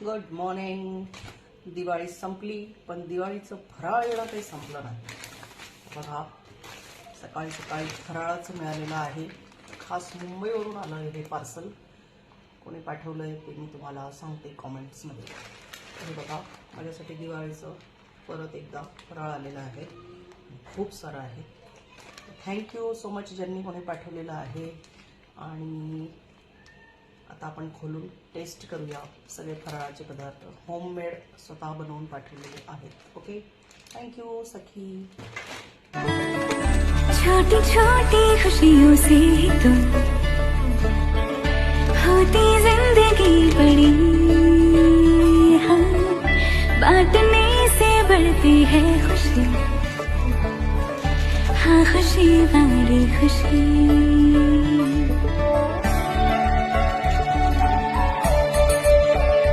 Good morning. Diwali संपली पण दिवाळीचं फराळ येणं काही संपलं नाही. बघा सकाळी सकाळी फराळाचं मिळालेलं आहे. खास मुंबईवरून आलं आहे हे पार्सल. कोणी पाठवलं आहे ते मी तुम्हाला सांगते कॉमेंट्समध्ये. हे बघा माझ्यासाठी दिवाळीचं परत एकदा फराळ आलेलं आहे. खूप सारं आहे. थँक्यू सो मच ज्यांनी कोणी पाठवलेलं आहे. आणि आता आपण खोलून टेस्ट करूया. सगळे फराळाचे पदार्थ होममेड स्वतः बनवून पाठवलेले आहेत. ओके, थँक्यू सखी. छोटी छोटी खुशियों से तो होती जिंदगी बड़ी, हम बांटने से बढ़ती है खुशी, हाँ खुशी वाली खुशी.